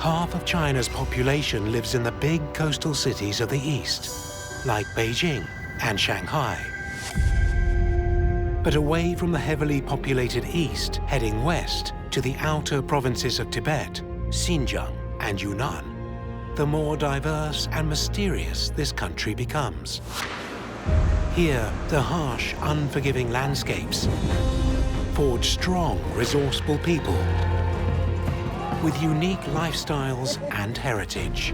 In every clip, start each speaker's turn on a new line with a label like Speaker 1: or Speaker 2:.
Speaker 1: Half of China's population lives in the big coastal cities of the east, like Beijing and Shanghai. But away from the heavily populated east, heading west to the outer provinces of Tibet, Xinjiang and Yunnan, the more diverse and mysterious this country becomes. Here, the harsh, unforgiving landscapes forge strong, resourceful people with unique lifestyles and heritage.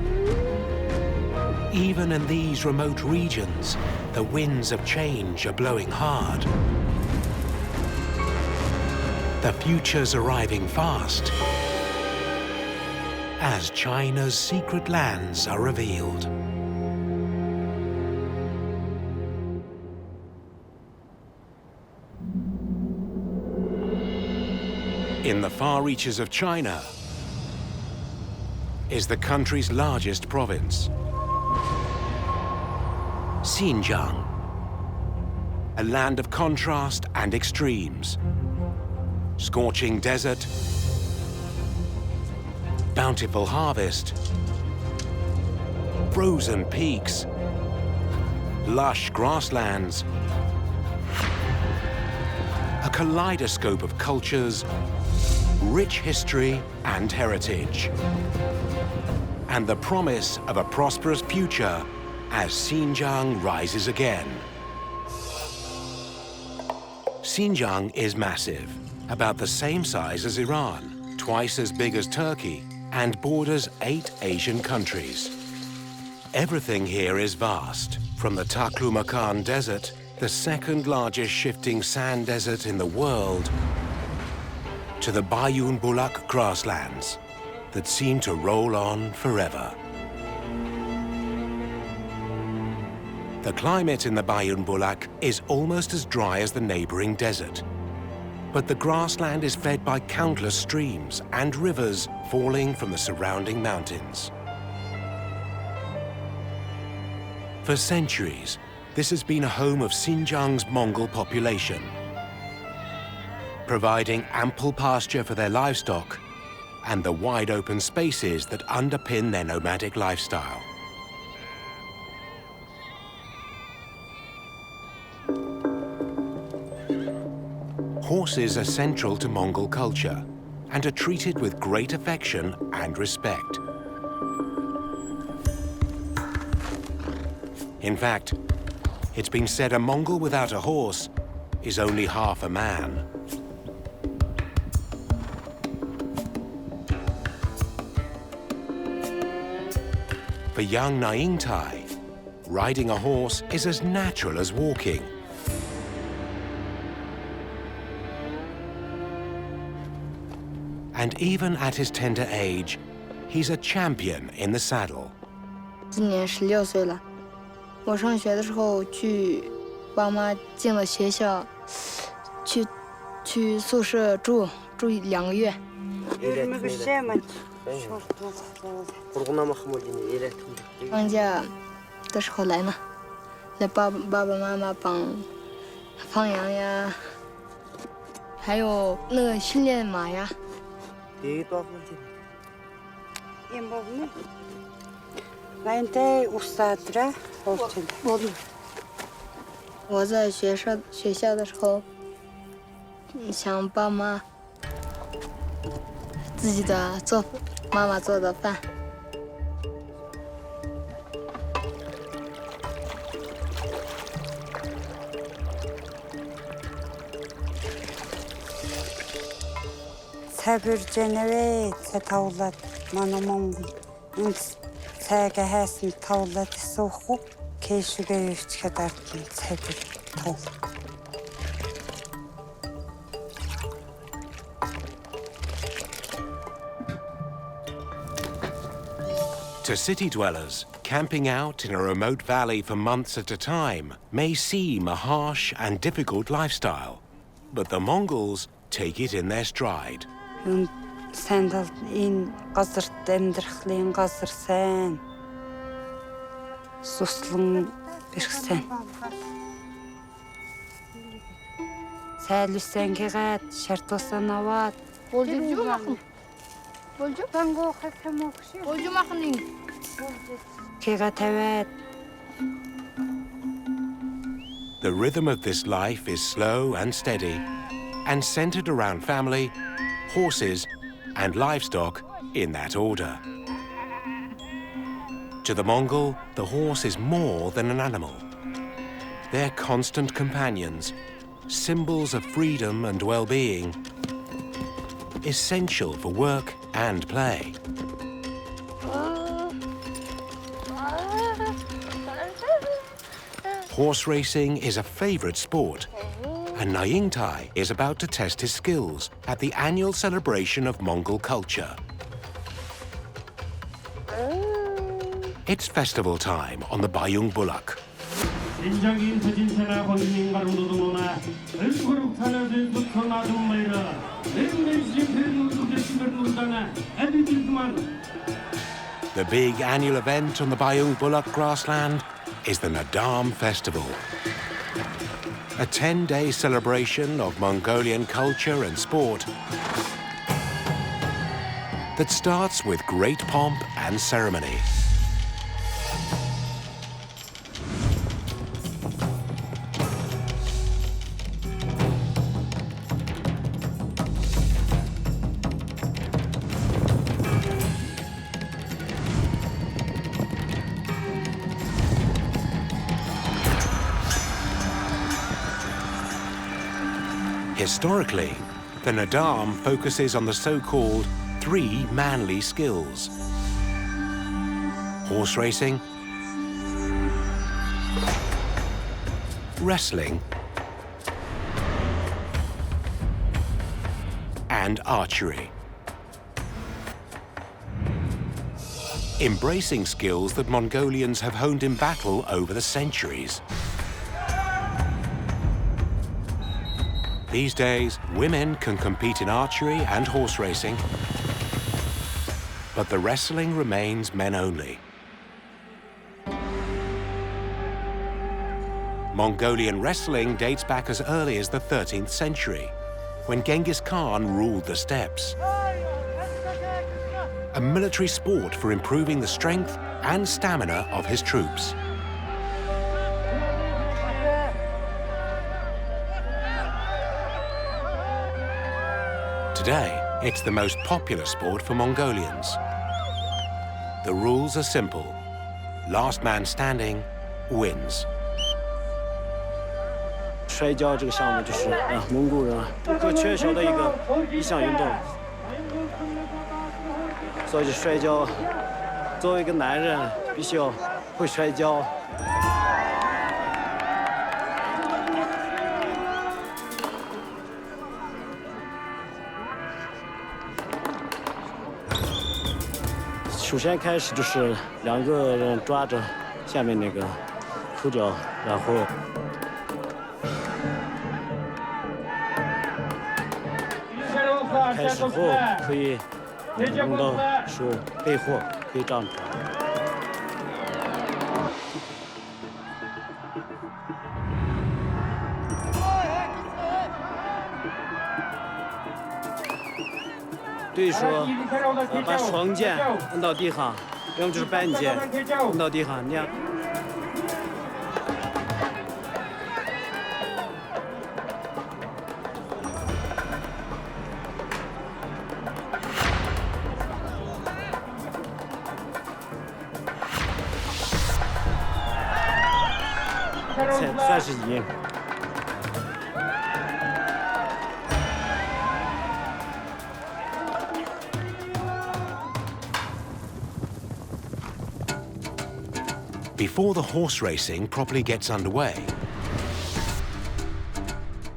Speaker 1: Even in these remote regions, the winds of change are blowing hard. The future's arriving fast as China's secret lands are revealed. In the far reaches of China is the country's largest province, Xinjiang, a land of contrast and extremes. Scorching desert, bountiful harvest, frozen peaks, lush grasslands, a kaleidoscope of cultures, rich history and heritage, and the promise of a prosperous future as Xinjiang rises again. Xinjiang is massive, about the same size as Iran, twice as big as Turkey, and borders 8 Asian countries. Everything here is vast, from the Taklamakan Desert, the second largest shifting sand desert in the world, to the Bayon Bulak grasslands that seem to roll on forever. The climate in the Bayon Bulak is almost as dry as the neighboring desert. But the grassland is fed by countless streams and rivers falling from the surrounding mountains. For centuries, this has been a home of Xinjiang's Mongol population, providing ample pasture for their livestock and the wide open spaces that underpin their nomadic lifestyle. Horses are central to Mongol culture and are treated with great affection and respect. In fact, it's been said a Mongol without a horse is only half a man. For young Naingtai, riding a horse is as natural as walking. And even at his tender age, he's a champion in the saddle.
Speaker 2: 今年16岁了，我上学的时候去爸妈进了学校，去宿舍住2个月。放假的时候来呢，来爸爸妈妈帮放羊呀，还有那个训练马呀。 我在学校的时候，想爸妈自己的妈妈做的饭。
Speaker 3: Sabırcanı tavlat mana Mongol. Uns saga hasin tavlat soğuk keşüge yüç kadar sabır tavlat.
Speaker 1: To city dwellers, camping out in a remote valley for months at a time may seem a harsh and difficult lifestyle, but the Mongols take it in their stride.
Speaker 3: Sandal in газар амьдрахлын газар сайн. Суслан бэрхсэн. Сайлусан гэгээд шартуусан аваад.
Speaker 1: The rhythm of this life is slow and steady and centered around family, horses, and livestock in that order. To the Mongol, the horse is more than an animal. They're constant companions, symbols of freedom and well-being, essential for work and play. Horse racing is a favorite sport, and Nyingtai is about to test his skills at the annual celebration of Mongol culture. It's festival time on the Bayon Bulak. The big annual event on the Bayon Bulak grassland is the Nadam Festival. A 10-day celebration of Mongolian culture and sport that starts with great pomp and ceremony. Historically, the Nadam focuses on the so-called 3 manly skills: horse racing, wrestling, and archery. Embracing skills that Mongolians have honed in battle over the centuries. These days, women can compete in archery and horse racing, but the wrestling remains men only. Mongolian wrestling dates back as early as the 13th century, when Genghis Khan ruled the steppes. A military sport for improving the strength and stamina of his troops. Today, it's the most popular sport for Mongolians. The rules are simple. Last man standing wins.
Speaker 4: 摔跤这个项目就是蒙古人不可缺少的一项运动，所以摔跤作为一个男人必须要会摔跤。 首先开始就是2个人抓着下面那个口角，然后开始后可以用到手背后可以这样抓。对手把双剑摁到地上，要么就是半剑摁到地上，那样。算是赢。
Speaker 1: Before the horse racing properly gets underway,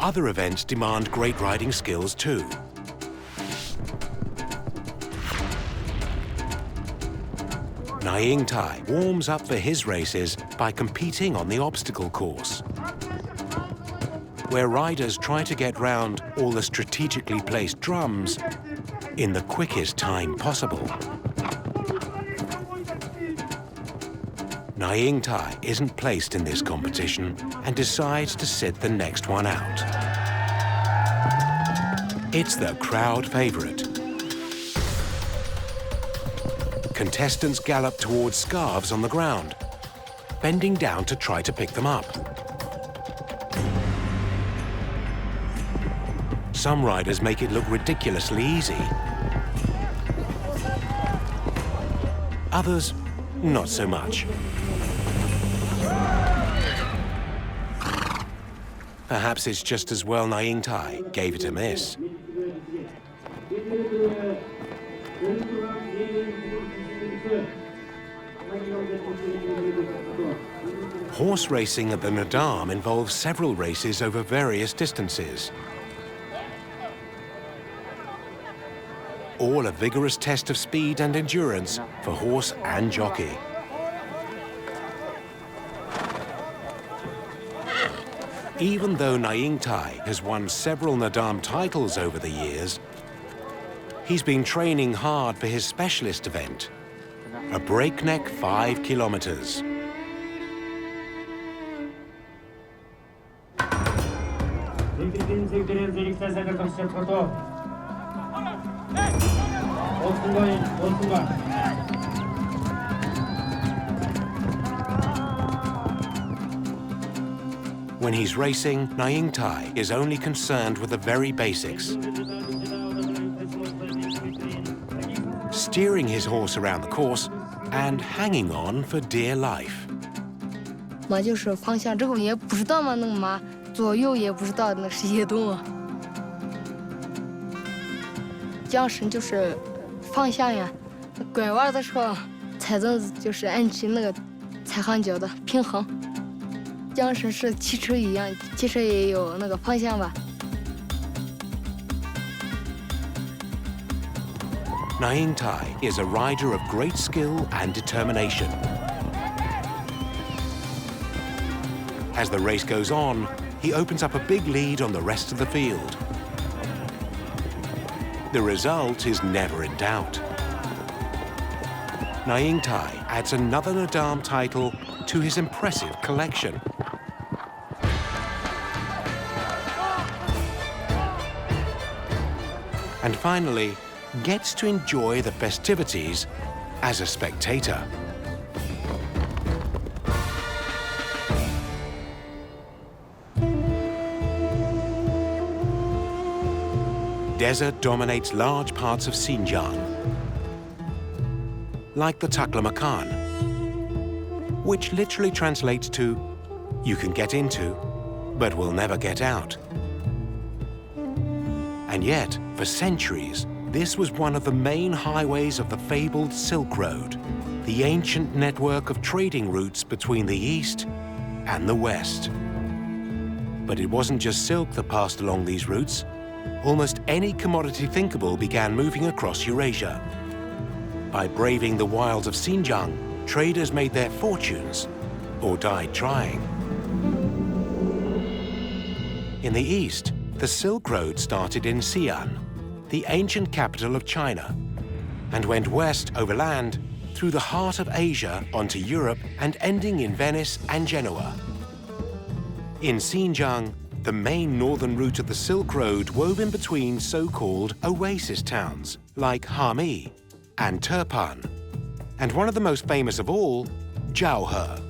Speaker 1: other events demand great riding skills too. Nyingtai warms up for his races by competing on the obstacle course, where riders try to get round all the strategically placed drums in the quickest time possible. Nyingtai isn't placed in this competition and decides to sit the next one out. It's the crowd favorite. Contestants gallop towards scarves on the ground, bending down to try to pick them up. Some riders make it look ridiculously easy. Others, not so much. Perhaps it's just as well Nyingtai gave it a miss. Horse racing at the Nadam involves several races over various distances. All a vigorous test of speed and endurance for horse and jockey. Even though Nyingtai has won several Nadam titles over the years, he's been training hard for his specialist event, a breakneck 5 kilometers. When he's racing, Nyingtai is only concerned with the very basics. Steering his horse around the course and hanging on for dear life.
Speaker 2: 嘛就是方向这个也不知道嘛，那个嘛左右也不知道那是移动啊。缰绳就是方向呀，拐弯的时候踩蹬子就是按起那个踩航脚的平衡。缰绳是汽车一样，汽车也有那个方向吧。
Speaker 1: Nyingtai is a rider of great skill and determination. As the race goes on, he opens up a big lead on the rest of the field. The result is never in doubt. Nyingtai adds another Nadam title to his impressive collection. And finally, gets to enjoy the festivities as a spectator. Desert dominates large parts of Xinjiang, like the Taklamakan, which literally translates to, you can get into, but will never get out. And yet, for centuries, this was one of the main highways of the fabled Silk Road, the ancient network of trading routes between the East and the West. But it wasn't just silk that passed along these routes. Almost any commodity thinkable began moving across Eurasia. By braving the wilds of Xinjiang, traders made their fortunes or died trying. In the East, the Silk Road started in Xi'an, the ancient capital of China, and went west overland through the heart of Asia onto Europe and ending in Venice and Genoa. In Xinjiang, the main northern route of the Silk Road wove in between so-called oasis towns like Hami and Turpan, and one of the most famous of all, Jiaohe.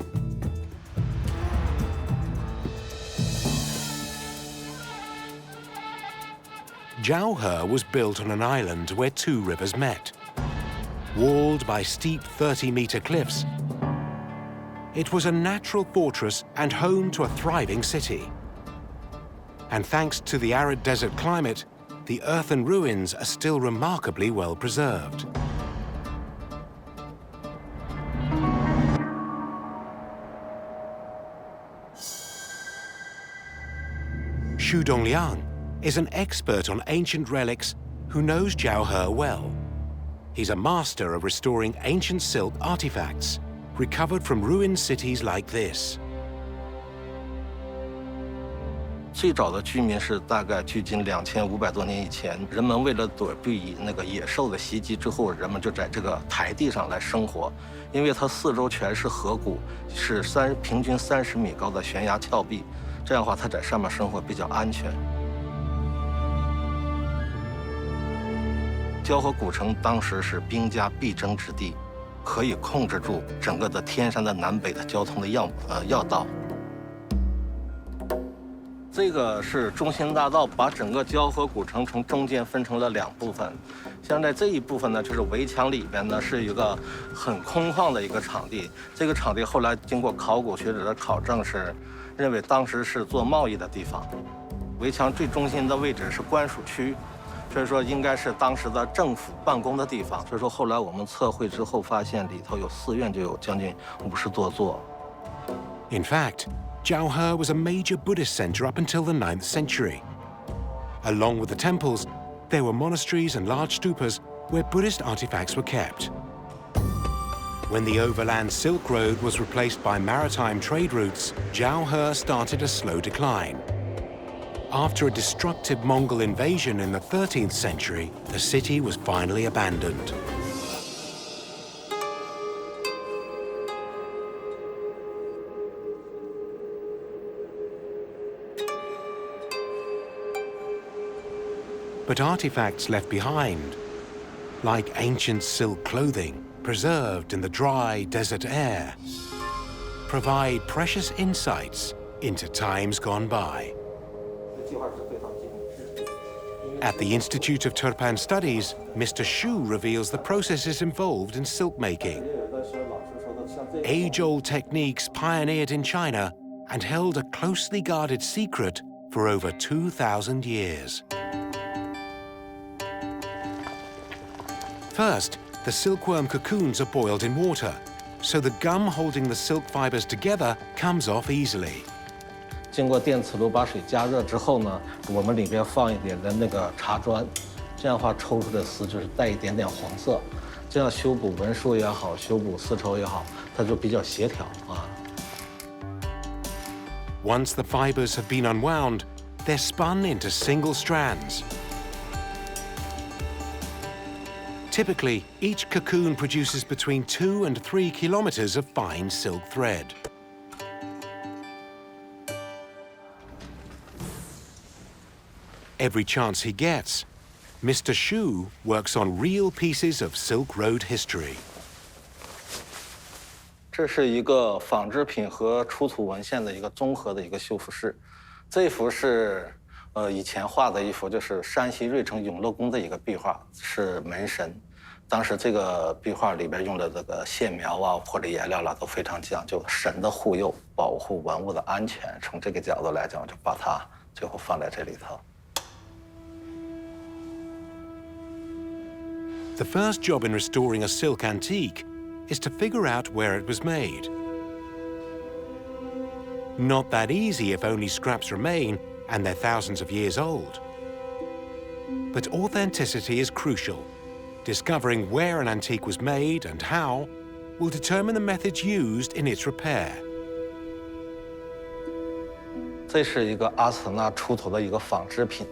Speaker 1: Jiaohe was built on an island where two rivers met. Walled by steep 30-meter cliffs, it was a natural fortress and home to a thriving city. And thanks to the arid desert climate, the earthen ruins are still remarkably well preserved. Xu Dongliang is an expert on ancient relics who knows Jiaohe well. He's a master of restoring ancient silk artifacts recovered from ruined cities like this.
Speaker 5: 最早的居民是大概距今2500多年以前，人们为了躲避那个野兽的袭击之后，人们就在这个台地上来生活，因为它四周全是河谷，是平均30米高的悬崖峭壁，这样的话，它在上面生活比较安全。交河古城当时是兵家必争之地，可以控制住整个的天山的南北的交通的要道。这个是中心大道，把整个交河古城从中间分成了2部分。现在这一部分呢，就是围墙里边呢是一个很空旷的一个场地。这个场地后来经过考古学者的考证，是认为当时是做贸易的地方。围墙最中心的位置是官署区，所以说应该是当时的政府办公的地方。所以说后来我们测绘之后发现，里头有寺院，就有将近50多座。
Speaker 1: In fact, Jiaohe was a major Buddhist center up until the 9th century. Along with the temples, there were monasteries and large stupas where Buddhist artifacts were kept. When the overland Silk Road was replaced by maritime trade routes, Jiaohe started a slow decline. After a destructive Mongol invasion in the 13th century, the city was finally abandoned. But artifacts left behind, like ancient silk clothing preserved in the dry desert air, provide precious insights into times gone by. At the Institute of Turpan Studies, Mr. Shu reveals the processes involved in silk making. Age-old techniques pioneered in China and held a closely guarded secret for over 2,000 years. First, the silkworm cocoons are boiled in water, so the gum holding the silk fibers together comes off easily.
Speaker 5: 经过电磁炉把水加热之后呢，我们里边放一点的那个茶砖，这样的话抽出的丝就是带一点点黄色，这样修补纹束也好，修补丝绸也好，它就比较协调啊。
Speaker 1: Once the fibers have been unwound, they're spun into single strands. Typically, each cocoon produces between 2 and 3 kilometers of fine silk thread. Every chance he gets, Mr. Shu works on real pieces of Silk Road history.
Speaker 5: 这是一个纺织品和出土文献的一个综合的一个修复室。这幅是以前画的一幅，就是山西芮城永乐宫的一个壁画，是门神。当时这个壁画里边用的这个线描啊或者颜料啦都非常讲究神的护佑，保护文物的安全。从这个角度来讲，我就把它最后放在这里头。
Speaker 1: The first job in restoring a silk antique is to figure out where it was made. Not that easy if only scraps remain and they're thousands of years old. But authenticity is crucial. Discovering where an antique was made and how will determine the methods used in its repair.
Speaker 5: 这是一个阿斯纳出土的一个纺织品。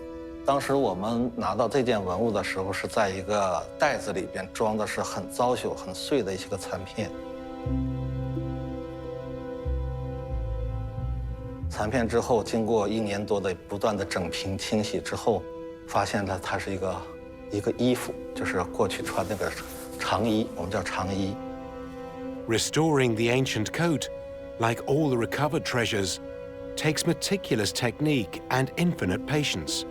Speaker 5: 当时我们拿到这件文物的时候，是在一个袋子里边装的是很糟朽、很碎的一些个残片。残片之后，经过1年多的不断的整平清洗之后，发现了它是一个衣服，就是过去穿那个长衣，我们叫长衣。
Speaker 1: Restoring the ancient coat, like all the recovered treasures, takes meticulous technique and infinite patience.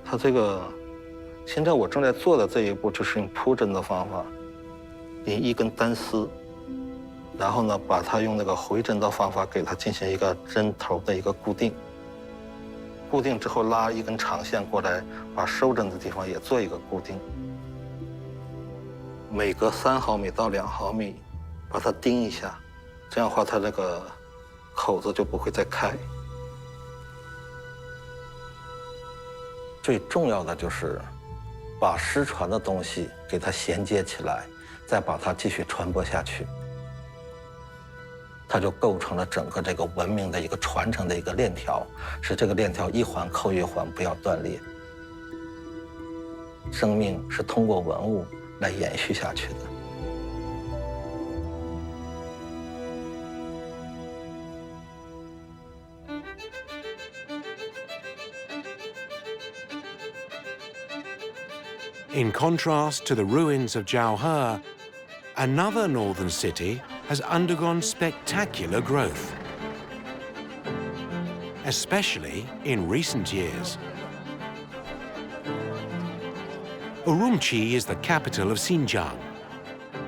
Speaker 5: 它这个，现在我正在做的这一步就是用铺针的方法，引一根单丝，然后呢，把它用那个回针的方法给它进行一个针头的一个固定。固定之后拉一根长线过来，把收针的地方也做一个固定。每隔3毫米到2毫米，把它钉一下，这样的话它那个口子就不会再开。最重要的就是把失传的东西给它衔接起来，再把它继续传播下去，它就构成了整个这个文明的一个传承的一个链条，使这个链条一环扣一环，不要断裂。生命是通过文物来延续下去的。
Speaker 1: In contrast to the ruins of Jiaohe, another northern city has undergone spectacular growth, especially in recent years. Urumqi is the capital of Xinjiang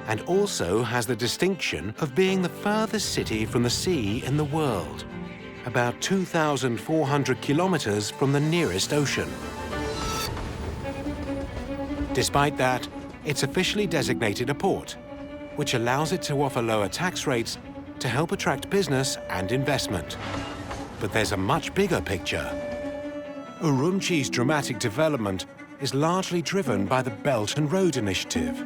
Speaker 1: and also has the distinction of being the furthest city from the sea in the world, about 2,400 kilometers from the nearest ocean. Despite that, it's officially designated a port, which allows it to offer lower tax rates to help attract business and investment. But there's a much bigger picture. Urumqi's dramatic development is largely driven by the Belt and Road Initiative.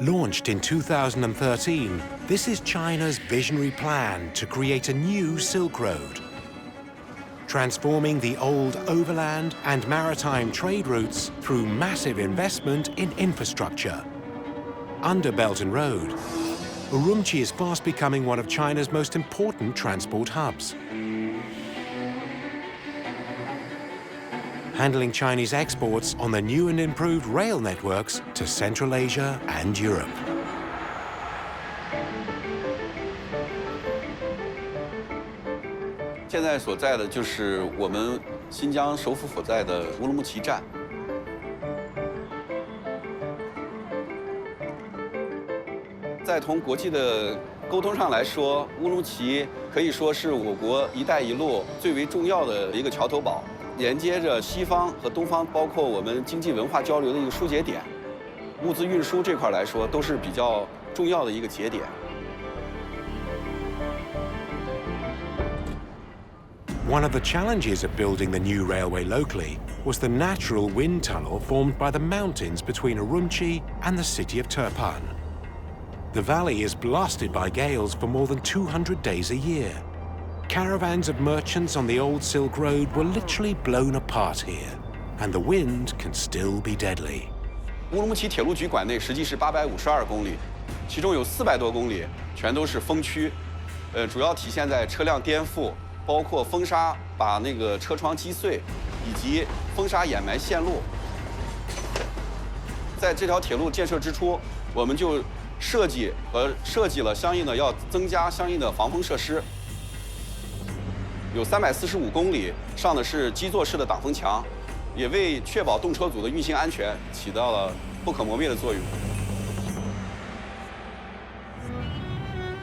Speaker 1: Launched in 2013, this is China's visionary plan to create a new Silk Road, transforming the old overland and maritime trade routes through massive investment in infrastructure. Under Belt and Road, Urumqi is fast becoming one of China's most important transport hubs, handling Chinese exports on the new and improved rail networks to Central Asia and Europe.
Speaker 6: 现在所在的就是我们新疆首府所在的乌鲁木齐站。在同国际的沟通上来说，乌鲁木齐可以说是我国“一带一路”最为重要的一个桥头堡，连接着西方和东方，包括我们经济文化交流的一个枢节点。物资运输这块来说，都是比较重要的一个节点。
Speaker 1: One of the challenges of building the new railway locally was the natural wind tunnel formed by the mountains between Urumqi and the city of Turpan. The valley is blasted by gales for more than 200 days a year. Caravans of merchants on the old Silk Road were literally blown apart here, and the wind can still be deadly.
Speaker 6: 乌鲁木齐铁路局管内实际是852公里，其中有400多公里全都是风区，主要体现在车辆颠覆。 包括风沙把那个车窗击碎，以及风沙掩埋线路。在这条铁路建设之初，我们就设计了相应的要增加相应的防风设施。有345公里上的是基座式的挡风墙，也为确保动车组的运行安全起到了不可磨灭的作用。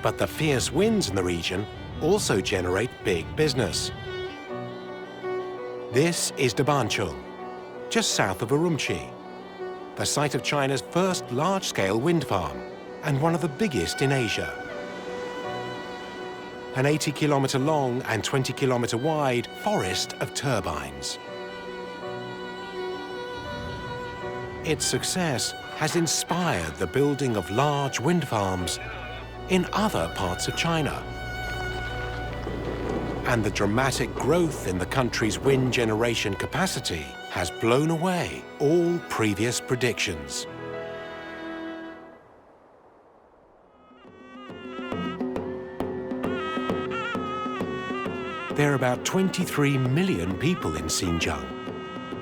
Speaker 1: But the fierce winds in the region also generate big business. This is Dabanchul, just south of Urumqi, the site of China's first large-scale wind farm and one of the biggest in Asia. An 80-kilometer-long and 20-kilometer-wide forest of turbines. Its success has inspired the building of large wind farms in other parts of China. And the dramatic growth in the country's wind generation capacity has blown away all previous predictions. There are about 23 million people in Xinjiang,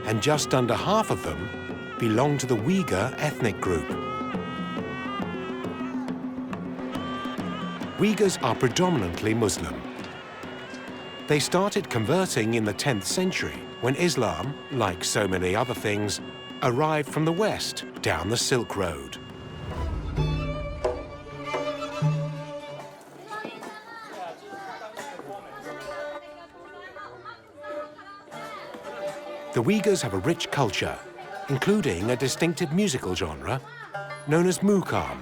Speaker 1: and just under half of them belong to the Uighur ethnic group. Uyghurs are predominantly Muslim. They started converting in the 10th century when Islam, like so many other things, arrived from the west down the Silk Road. The Uyghurs have a rich culture, including a distinctive musical genre known as Muqam,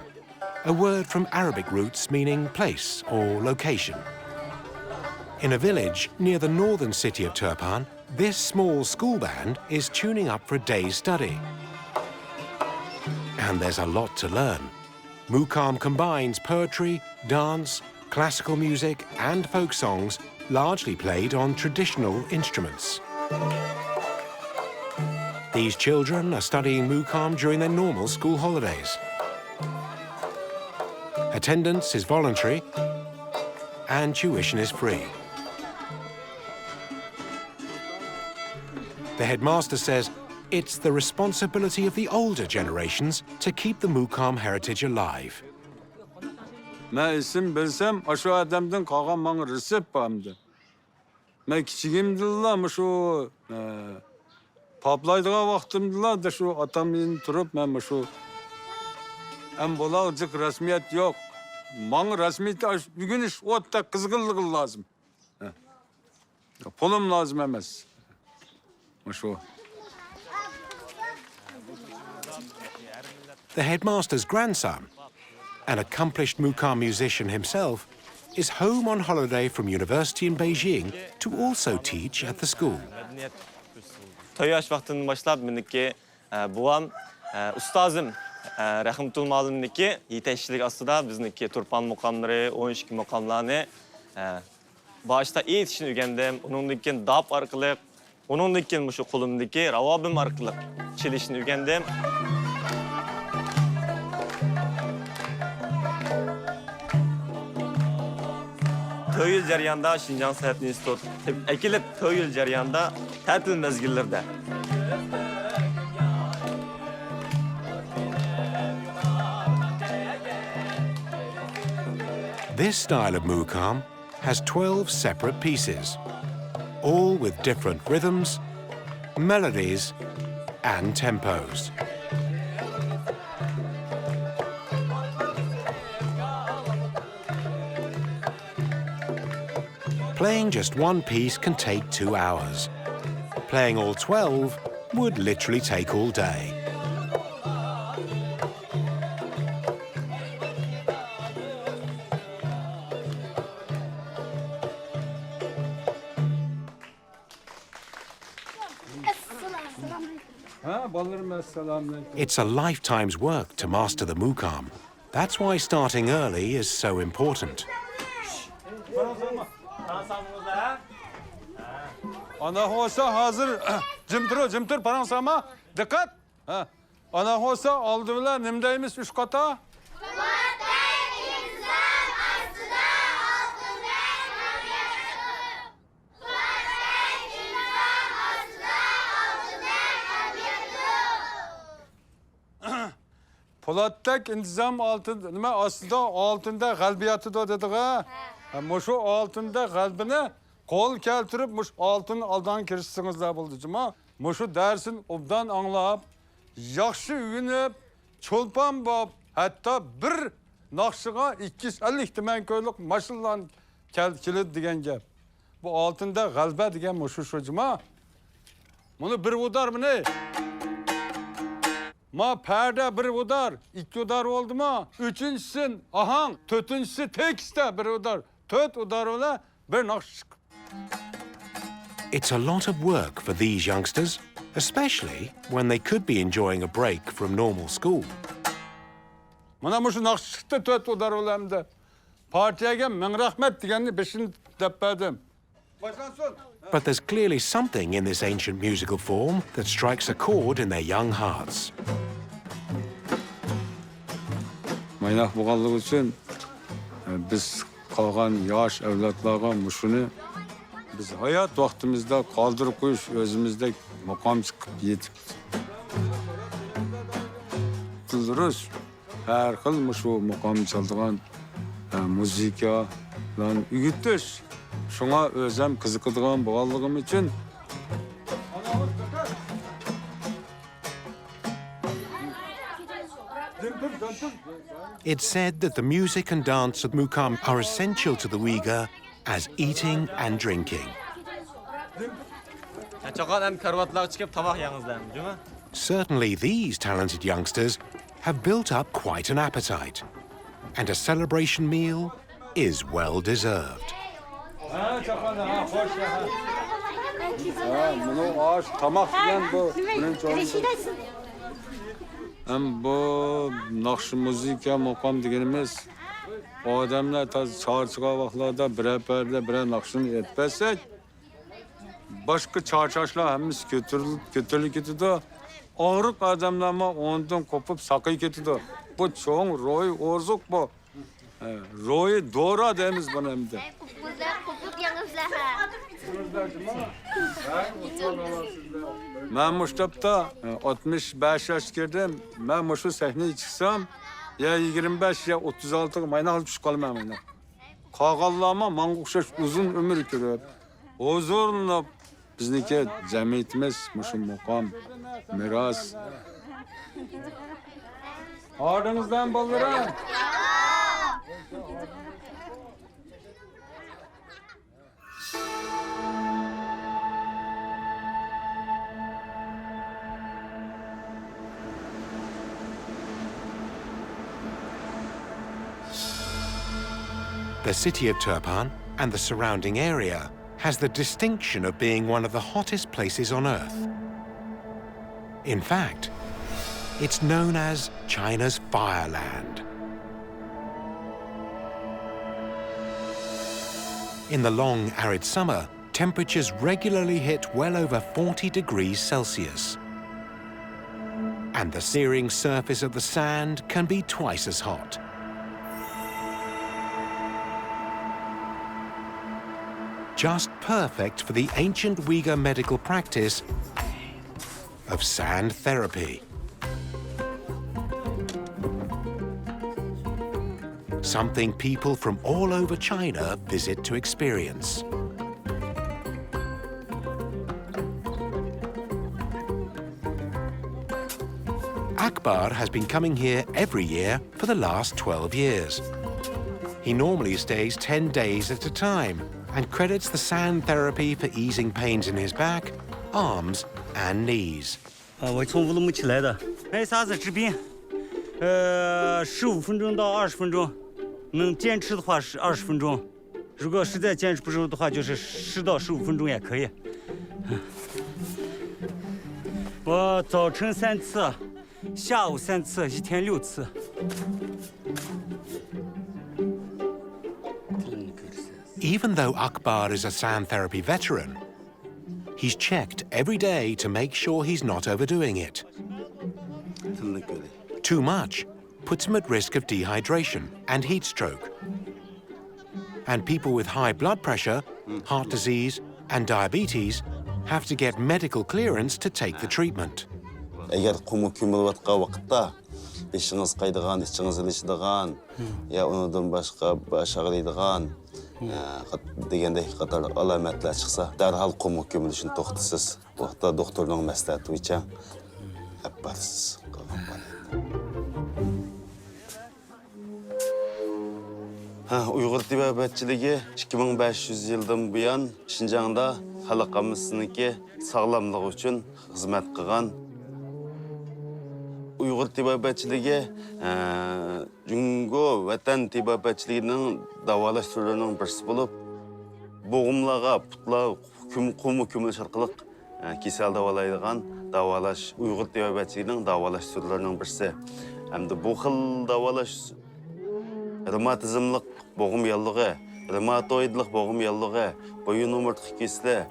Speaker 1: a word from Arabic roots meaning place or location. In a village near the northern city of Turpan, this small school band is tuning up for a day's study. And there's a lot to learn. Muqam combines poetry, dance, classical music, and folk songs, largely played on traditional instruments. These children are studying Muqam during their normal school holidays. Attendance is voluntary, and tuition is free. The headmaster says It's the responsibility of the older generations to keep the Muqam heritage alive.
Speaker 7: Ben isim bilsem, aşu adamdan kalan bana resep bağımdı. Ben kiçigimdilla şu paplaydığa vaktimdilla da şu atamın turup ben şu hem bolağıcık resmiyet yok. Bana resmiyeti bugün iş otta kızgınlığı lazım. Pulum lazım emez. Şu.
Speaker 1: The headmaster's grandson, an accomplished Muqam musician himself, is home on holiday from university in Beijing to also teach at the school.
Speaker 8: Toy yaş vaxtından başlap minniki buam ustazım Rahimtul Malimniki yeteşçilik aslında bizniki Turpan muqamları, 12 muqamlarını başta iyi için öğrendim. Onundikin dap arkalık, onundikin şu kolumdaki ravabim arkalık çelişini öğrendim. Toyul jarayonida Xinjiang San'at instituti ekilib toyul jarayonida ta'til mezgillarida
Speaker 1: This style of Muqam has 12 separate pieces, all with different rhythms, melodies, and tempos. Playing just one piece can take 2 hours. Playing all 12 would literally take all day. It's a lifetime's work to master the Muqam. That's why starting early is so important.
Speaker 7: Ana hosa hazır. Cimtir paransama. Dikkat. Ana hosa aldılar nimdeymiş 3 kata. Polat'tak intizam altında, nima aslında altında galbiyatı da dedik ha. Şu altında galbini kol keltirip muş altın aldan kirişsingizler bulducuma. Şu dersin obdan anlap, yaxşı üyünüp, çolpan bab, hatta bir nakşıga 250 ihtimen köylük maşıllan keltilid degen gap. Bu altında galbe degen şu şocuma. Bunu bir udar mı ne? Ma perde bir udar, 2 udar oldu mu? Üçüncüsü ahang, dördüncüsü tekste bir udar. 4 udar ola bir nakşık.
Speaker 1: It's a lot of work for these youngsters, especially when they could be enjoying a break from normal school.
Speaker 7: Mana şu nakşıkta 4 udar ola hem de. Partiyege min rahmet digenini 5'ini deppedim. Başlansın.
Speaker 1: But there's clearly something in this ancient musical form that strikes a chord in their young hearts.
Speaker 7: Maynak buğallık için biz kalgan yaş evlatlarga muşunu biz hayat vaktimizde kaldırıp koyuş özümüzde makam çıkıp yetip kıldırız. Her xil muşu makam çaldıgan müzika lan ügüttüş. Şuna özüm kızıkıdığım buğallığım için
Speaker 1: It's said that the music and dance of Muqam are essential to the Uighur as eating and drinking. Certainly these talented youngsters have built up quite an appetite, and a celebration meal is well deserved.
Speaker 7: Bunu ağaç tamak diyen bu. Hem bu nakşı müzika makam diyenimiz o adamlar çarşıga vaxtlarda bire perde bire nakşını etmezsek başka çarşaşlar hemiz götürülük etidi. Ağırık adamlarma ondan kopup sakı ketidi. Bu çoğun roy orzuk bu. Royu doğru adamız bana hem de. Ben Muş'ta 65 yaş girdim. Ben Muş'u sahneye çıksam ya 25 ya 36 mayna alıp çıkalım hemen. Kağallama mangukşaş uzun ömür körüp. Huzurla bizdeki cemiyetimiz Muş'un Muqam, miras. Ardınızdan baldıran.
Speaker 1: The city of Turpan and the surrounding area has the distinction of being one of the hottest places on Earth. In fact, it's known as China's Fireland. In the long, arid summer, temperatures regularly hit well over 40 degrees Celsius. And the searing surface of the sand can be twice as hot. Just perfect for the ancient Uighur medical practice of sand therapy. Something people from all over China visit to experience. Akbar has been coming here every year for the last 12 years. He normally stays 10 days at a time and credits the sand therapy for easing pains in his back, arms, and knees.
Speaker 9: 我从乌鲁木齐来的，没啥子治病，15分钟到20分钟，能坚持的话是20分钟，如果实在坚持不住的话，就是10到15分钟也可以。我早晨3次，下午3次，一天6次。
Speaker 1: Even though Akbar is a sand therapy veteran, he's checked every day to make sure he's not overdoing it. Too much puts him at risk of dehydration and heat stroke. And people with high blood pressure, heart disease, and diabetes have to get medical clearance to take the treatment.
Speaker 10: Бешіңіз қайдыған, ішіңіз ілішідіған, я оныдан башқа баш ағыридыған, дегендей қатар аламәтлер шықса, дәрхал құмық көміл үшін тоқтысыз. Оқта докторның мәслихаты бойынша әп барсыз. Uighur tibbiyotchiligi 2500 yildan buyon Xinjiangda xalqimizniki sog'lomligi uchun xizmat qilgan. Uighur tibbiyotchiligi Jungo vatan tibbiyotchiligining davolash turlarining birisi bo'lib, bo'g'imlarga, putlar, ko'mir sharqiliq kasal davolaydigan davolash Uighur tibbiyotchiligining davolash turlarining birisi. Hamda bu xil davolash revmatizmlik bo'g'im yallig'i, revmatoidlik bo'g'im yallig'i, Bayon umurtqa kesali,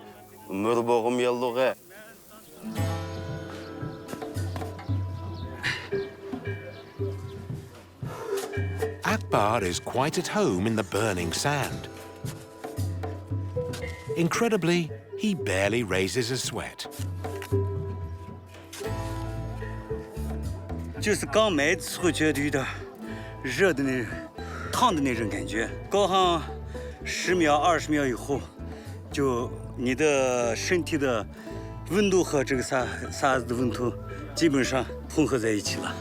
Speaker 10: mo'r bo'g'im yallig'i.
Speaker 1: Akbar is quite at home in the burning sand. Incredibly, he barely raises a sweat.
Speaker 9: 就是刚买的时候觉得有点热的那种、烫的那种感觉，搞上10秒、20秒以后，就你的身体的温度和这个沙子的温度基本上混合在一起了。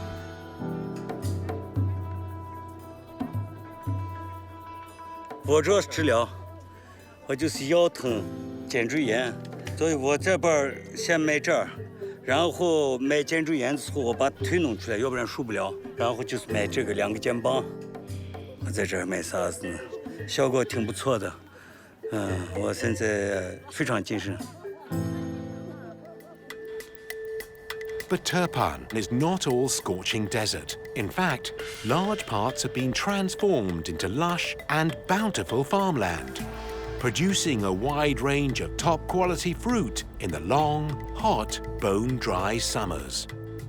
Speaker 9: 我主要是治疗，我就是腰疼、肩椎炎，所以我这边先买这儿，然后买肩椎炎的时候我把腿弄出来，要不然受不了。然后就是买这个2个肩膀，我在这儿买啥子呢？效果挺不错的，我现在非常精神。
Speaker 1: But Turpan is not all scorching desert. In fact, large parts have been transformed into lush and bountiful farmland, producing a wide range of top-quality fruit in the long, hot, bone-dry summers.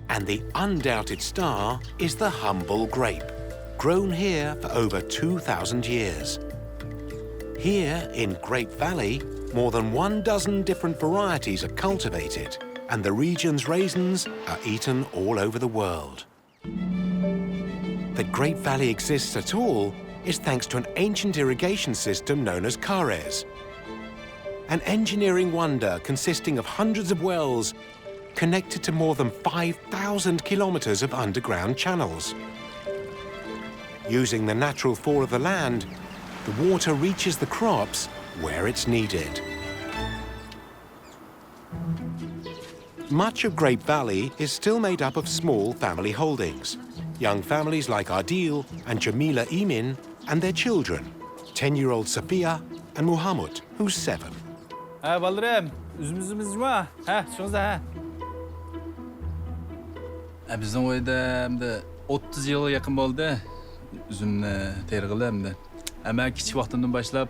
Speaker 1: And the undoubted star is the humble grape, grown here for over 2,000 years. Here in Grape Valley, more than 12 different varieties are cultivated, and the region's raisins are eaten all over the world. That Grape Valley exists at all is thanks to an ancient irrigation system known as Caravans, an engineering wonder consisting of hundreds of wells connected to more than 5,000 kilometers of underground channels. Using the natural fall of the land, the water reaches the crops where it's needed. Much of Grape Valley is still made up of small family holdings. Young families like Adil and Jamila Emin and their children, 10-year-old Safiya and Muhammad, who's 7.
Speaker 4: Ballarım, üzümüzümüz var. Çıkınızda.
Speaker 11: Bizning oyda 30 yilga yaqin bo'ldi uzumni terg'ilamdi. Ama kichik vaqtimdan boshlab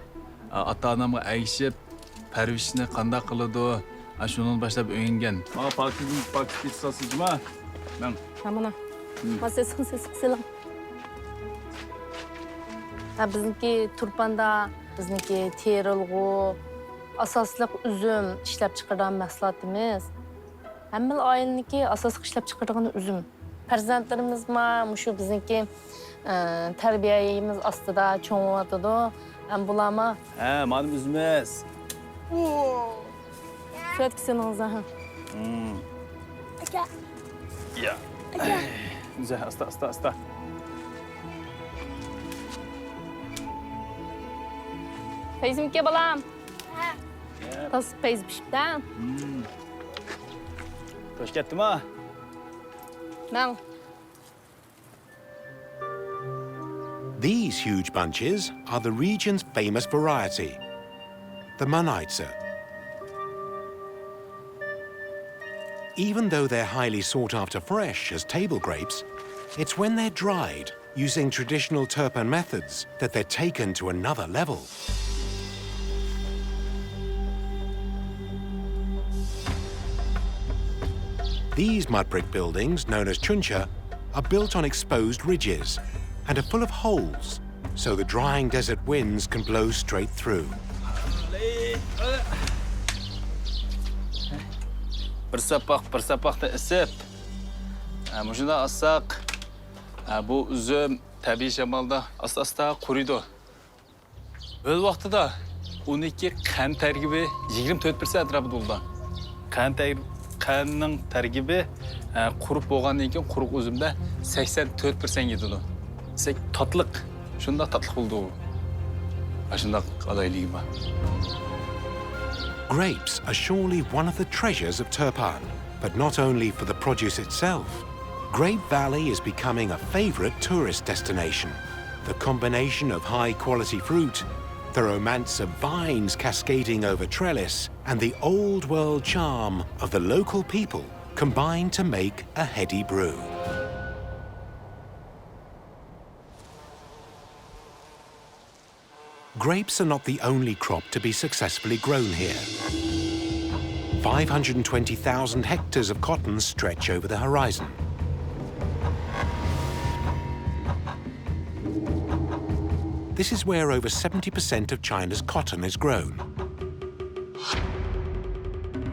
Speaker 11: ota-onamga ayishib, parvishni qanday qiladi, shundan boshlab o'rgangan. Mana paket pitsasizmi?
Speaker 12: Mana. Masaya sıkın. Bizniki turpanda, bizniki terilg'u, asosliq uzum ishlab chiqargan mahsulotimiz. Hamma oilaniki asosliq ishlab chiqargan uzum. Farzandlarimiz shu bizniki tarbiyamiz ostida cho'ng'yotidi. Bularma.
Speaker 11: Mana uzumimiz.
Speaker 12: Suyatkisiniz Aka.
Speaker 11: Ya. Güzel, asta.
Speaker 12: Peyzimki balam. Tas peyz pişipti.
Speaker 11: Hoş geldin mi?
Speaker 12: Ben.
Speaker 1: These huge bunches are the region's famous variety, the Manaitsa. Even though they're highly sought after fresh as table grapes, it's when they're dried using traditional turpan methods that they're taken to another level. These mud brick buildings, known as chuncha, are built on exposed ridges and are full of holes, so the drying desert winds can blow straight through.
Speaker 11: Bir sapaqda isib, shunda assaq, bu uzum tabiiy shamolda asta quriydi. O'z vaqtida 12 qand tarkibi 24% atrofida bo'lgan. Qandning tarkibi qurib bo'lgandan keyin quruq uzumda 84% yetadi. Tatliq, shunda tatliq bo'ldi u. Shunda qalayligi bor.
Speaker 1: Grapes are surely one of the treasures of Turpan, but not only for the produce itself. Grape Valley is becoming a favorite tourist destination. The combination of high-quality fruit, the romance of vines cascading over trellis, and the old-world charm of the local people combine to make a heady brew. Grapes are not the only crop to be successfully grown here. 520,000 hectares of cotton stretch over the horizon. This is where over 70% of China's cotton is grown.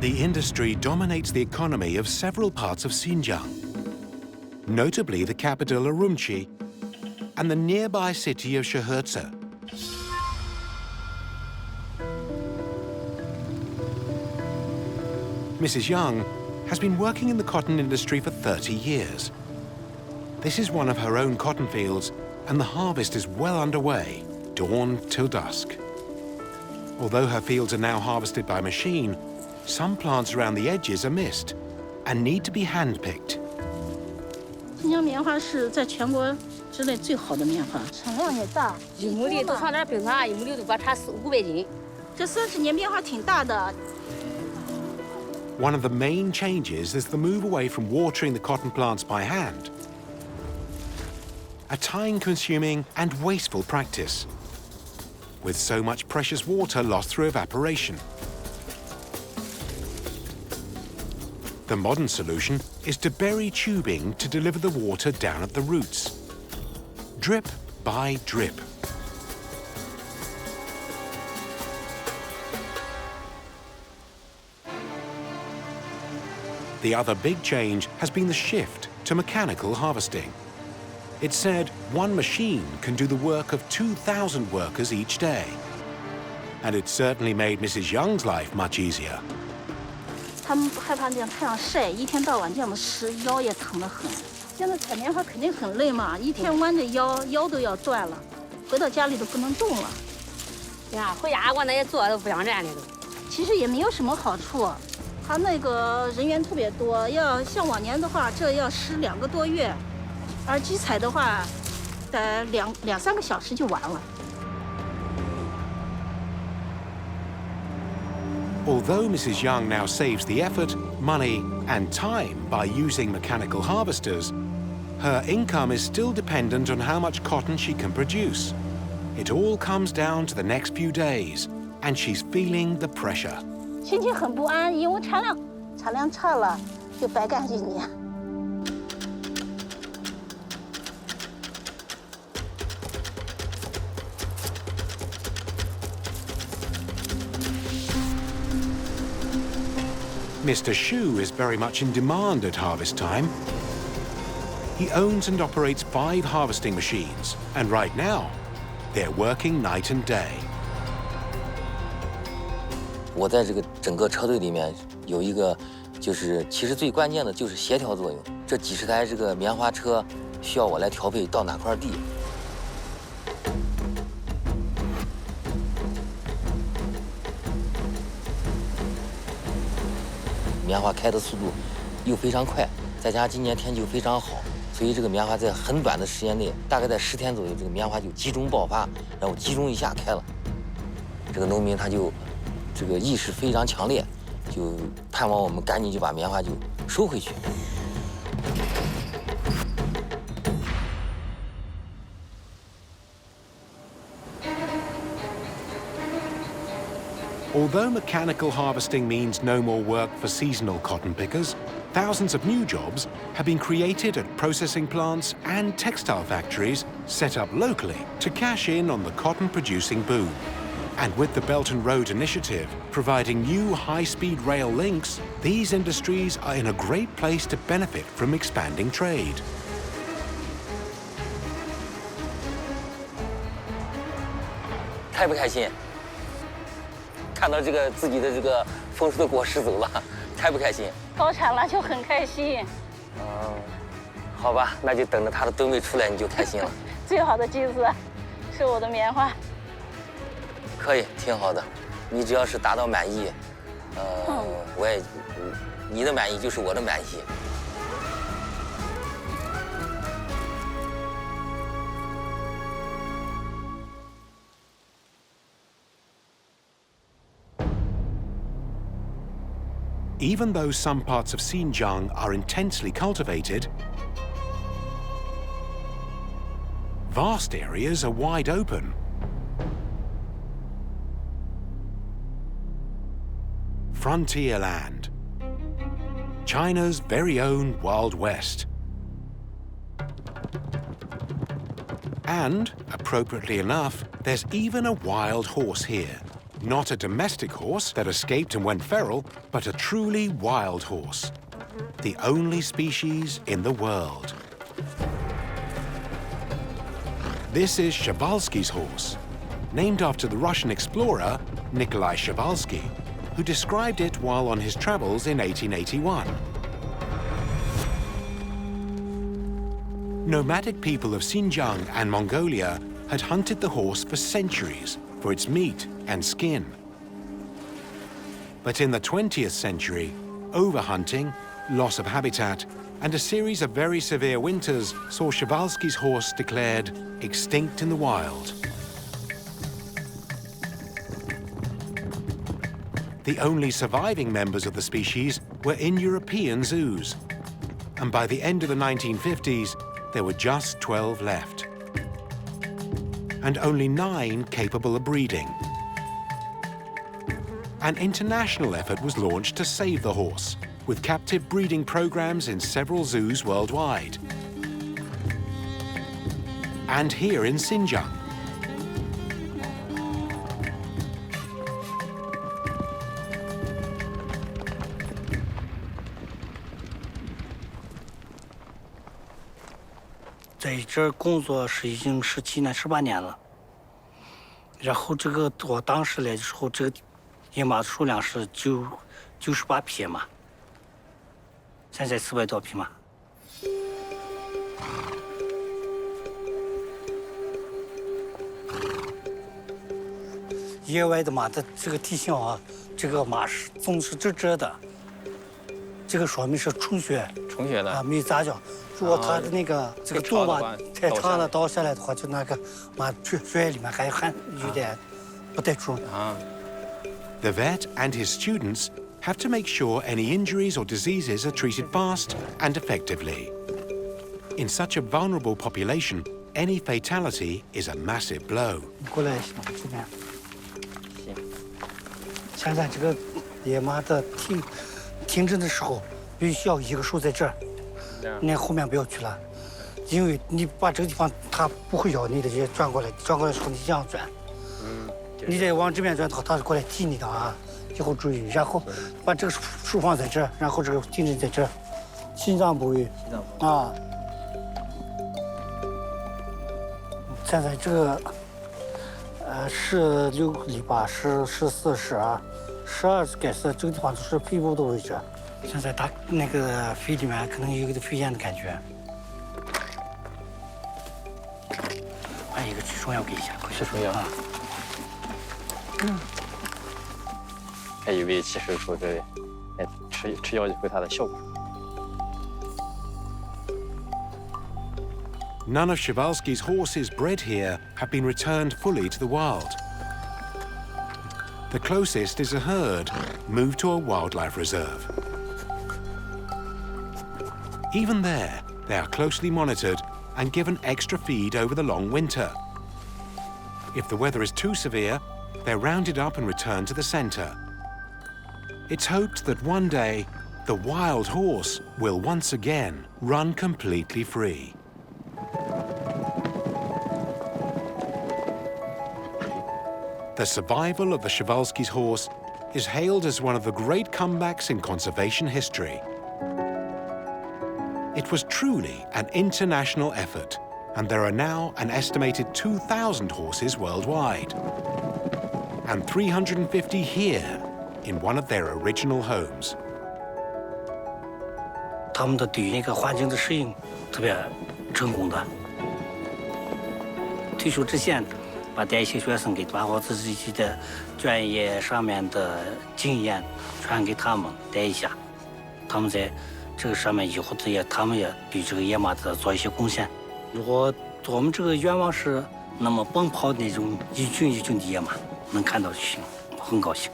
Speaker 1: The industry dominates the economy of several parts of Xinjiang, notably the capital Urumqi and the nearby city of Jiaohe. Mrs. Young has been working in the cotton industry for 30 years. This is one of her own cotton fields, and the harvest is well underway, dawn till dusk. Although her fields are now harvested by machine, some plants around the edges are missed and need to be hand-picked.
Speaker 13: 新疆棉花是在全国之内最好的棉花，产量也大，一亩里都上点饼啊，一亩里都把差400-500斤。这30年变化挺大的。
Speaker 1: One of the main changes is the move away from watering the cotton plants by hand, a time-consuming and wasteful practice, with so much precious water lost through evaporation. The modern solution is to bury tubing to deliver the water down at the roots, drip by drip. The other big change has been the shift to mechanical harvesting. It's said one machine can do the work of 2,000 workers each day. And it certainly made Mrs. Young's life much easier.
Speaker 13: 他们不害怕这样太阳晒，一天到晚这样湿，腰也疼得很。现在采棉花肯定很累嘛，一天弯着腰，腰都要断了，回到家里都不能动了。
Speaker 14: 呀，回家我那也坐都不想站的都。
Speaker 13: 其实也没有什么好处，他那个人员特别多，要像往年的话，这要湿2个多月。 而机采的话，2、3个小时就完了。
Speaker 1: Although Mrs. Young now saves the effort, money and time by using mechanical harvesters, her income is still dependent on how much cotton she can produce. It all comes down to the next few days, and she's feeling the pressure.
Speaker 13: 心情很不安，因为产量差了，就白干1年。
Speaker 1: Mr. Shu is very much in demand at harvest time. He owns and operates 5 harvesting machines, and right now, they're working night and day.
Speaker 15: 我在这个整个车队里面有一个，就是其实最关键的就是协调作用。这几十台这个棉花车需要我来调配到哪块地。 棉花开的速度又非常快，再加上今年天气又非常好，所以这个棉花在很短的时间内，大概在10天左右，这个棉花就集中爆发，然后集中一下开了。这个农民他就这个意识非常强烈，就盼望我们赶紧就把棉花就收回去。
Speaker 1: Although mechanical harvesting means no more work for seasonal cotton pickers, thousands of new jobs have been created at processing plants and textile factories set up locally to cash in on the cotton-producing boom. And with the Belt and Road Initiative providing new high-speed rail links, these industries are in a great place to benefit from expanding trade.
Speaker 15: 开不开心？ 看到这个自己的这个丰收的果实走了，开不开心？
Speaker 13: 高产了就很开心。
Speaker 15: 好吧，那就等着它的吨位出来，你就开心了。
Speaker 13: 最好的机子是我的棉花。
Speaker 15: 可以，挺好的。你只要是达到满意，我也，你的满意就是我的满意。
Speaker 1: Even though some parts of Xinjiang are intensely cultivated, vast areas are wide open. Frontier land. China's very own Wild West. And, appropriately enough, there's even a wild horse here. Not a domestic horse that escaped and went feral, but a truly wild horse. The only species in the world. This is Przewalski's horse, named after the Russian explorer Nikolai Przewalski, who described it while on his travels in 1881. Nomadic people of Xinjiang and Mongolia had hunted the horse for centuries for its meat and skin. But in the 20th century, overhunting, loss of habitat, and a series of very severe winters saw Przewalski's horse declared extinct in the wild. The only surviving members of the species were in European zoos, and by the end of the 1950s, there were just 12 left, and only 9 capable of breeding. An international effort was launched to save the horse, with captive breeding programs in several zoos worldwide. And here in Xinjiang.
Speaker 16: 在这儿工作是已经17年、18年了。然后这个我当时来的时候，这个野马的数量是98匹马，现在400多匹马。野外的马的这个体型啊，这个马是总是直直的，这个说明是充血。
Speaker 8: 充血的
Speaker 16: 啊，没杂交。如果它的那个这个肚马太长了倒下来的话，就那个马血里面还有点不太准啊。
Speaker 1: The vet and his students have to make sure any injuries or diseases are treated fast and effectively. In such a vulnerable population, any fatality is a massive blow.
Speaker 16: 你过来这边。现在这个野马的停止的时候，必须要一个手在这儿，那后面不要去了，因为你把这个地方它不会咬你的，直接转过来，转过来的时候你这样转，你得往这边转的话，它过来踢你的啊，以后注意，然后把这个手放在这儿，然后这个停止在这儿，心脏部位啊。现在这个16里吧，14、12该是这个地方都是肺部的位置。现在它那个肺里面可能有一个肺炎的感觉。把一个驱虫药给一下，驱虫药啊。
Speaker 8: 还以为其实说这，吃药就会它的效果。
Speaker 1: None of Przewalski's horses bred here have been returned fully to the wild. The closest is a herd moved to a wildlife reserve. Even there, they are closely monitored and given extra feed over the long winter. If the weather is too severe, they're rounded up and returned to the center. It's hoped that one day, the wild horse will once again run completely free. The survival of the Przewalski's horse is hailed as one of the great comebacks in conservation history. It was truly an international effort, and there are now an estimated 2,000 horses worldwide, and 350 here in one of their original homes.
Speaker 16: 他们的对那个环境的适应特别成功的。退休之前，带一些学生把我自己的专业上面的经验传给他们带一下，他们在这个上面以后他们也对这个野马的做一些贡献。如果我们这个愿望是那么奔跑那种一群一群的野马能看到就行，很高兴。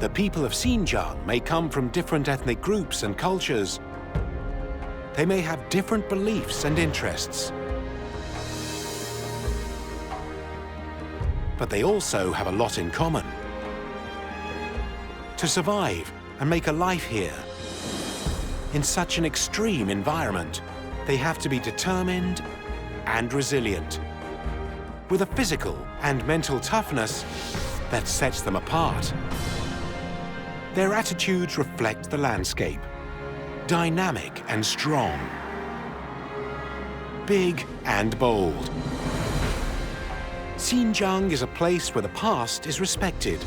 Speaker 1: The people of Xinjiang may come from different ethnic groups and cultures. They may have different beliefs and interests. But they also have a lot in common. To survive and make a life here, in such an extreme environment, they have to be determined and resilient, with a physical and mental toughness that sets them apart. Their attitudes reflect the landscape, dynamic and strong, big and bold. Xinjiang is a place where the past is respected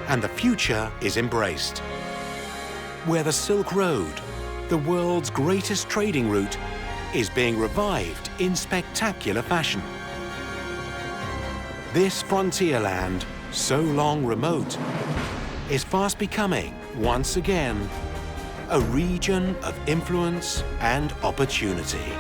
Speaker 1: and the future is embraced, where the Silk Road, the world's greatest trading route, is being revived in spectacular fashion. This frontier land, so long remote, is fast becoming, once again, a region of influence and opportunity.